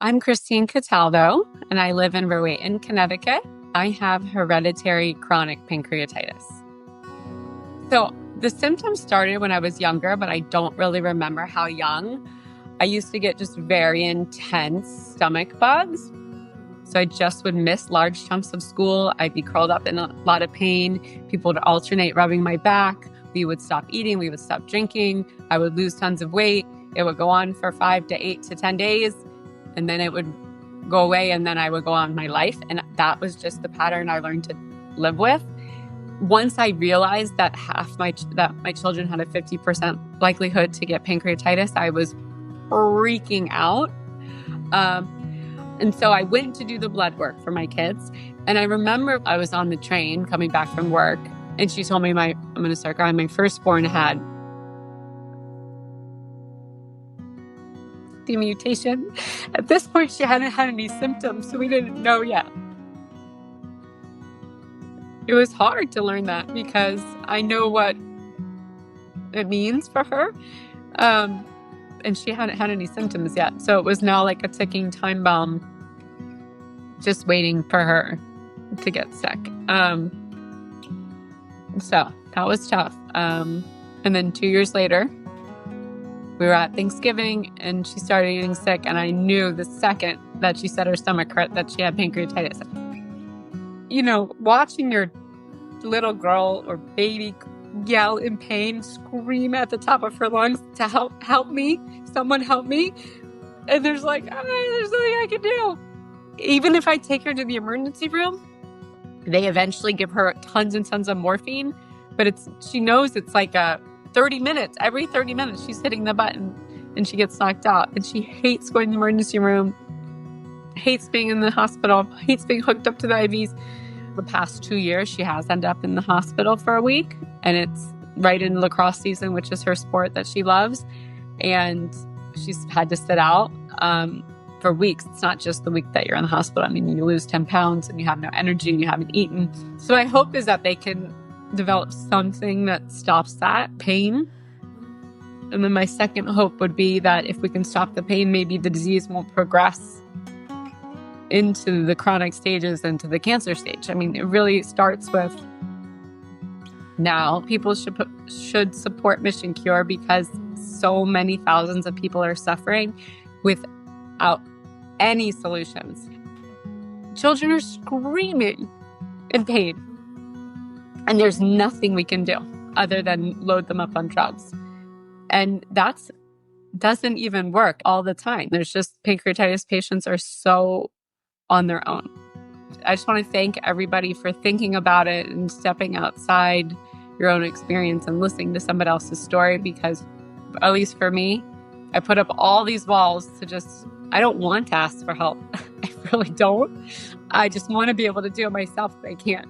I'm Christine Cataldo, and I live in Rowayton, Connecticut. I have hereditary chronic pancreatitis. So the symptoms started when I was younger, but I don't really remember how young. I used to get just very intense stomach bugs. So I just would miss large chunks of school. I'd be curled up in a lot of pain. People would alternate rubbing my back. We would stop eating. We would stop drinking. I would lose tons of weight. It would go on for 5 to 8 to 10 days. And then it would go away, and then I would go on my life. And that was just the pattern I learned to live with. Once I realized that my children had a 50% likelihood to get pancreatitis, I was freaking out. And so I went to do the blood work for my kids. And I remember I was on the train coming back from work, and she told me I'm going to start crying. My firstborn had the mutation. At this point, she hadn't had any symptoms, so we didn't know yet. It was hard to learn that because I know what it means for her. And she hadn't had any symptoms yet. So it was now like a ticking time bomb, just waiting for her to get sick. So that was tough. And then 2 years later, we were at Thanksgiving and she started getting sick. And I knew the second that she said her stomach hurt that she had pancreatitis. You know, watching your little girl or baby yell in pain, scream at the top of her lungs to help me, someone help me. And there's like, there's nothing I can do. Even if I take her to the emergency room, they eventually give her tons and tons of morphine, but she knows it's like 30 minutes. Every 30 minutes, she's hitting the button and she gets knocked out. And she hates going to the emergency room, hates being in the hospital, hates being hooked up to the IVs. The past 2 years, she has ended up in the hospital for a week, and it's right in lacrosse season, which is her sport that she loves. And she's had to sit out for weeks. It's not just the week that you're in the hospital. I mean, you lose 10 pounds and you have no energy and you haven't eaten. So my hope is that they can develop something that stops that pain. And then my second hope would be that if we can stop the pain, maybe the disease won't progress into the chronic stages and to the cancer stage. I mean, it really starts with now people should support Mission Cure because so many thousands of people are suffering without any solutions. Children are screaming in pain, and there's nothing we can do other than load them up on drugs. And that doesn't even work all the time. There's just pancreatitis patients are so on their own. I just want to thank everybody for thinking about it and stepping outside your own experience and listening to somebody else's story, because at least for me, I put up all these walls I don't want to ask for help. I really don't. I just want to be able to do it myself, but I can't.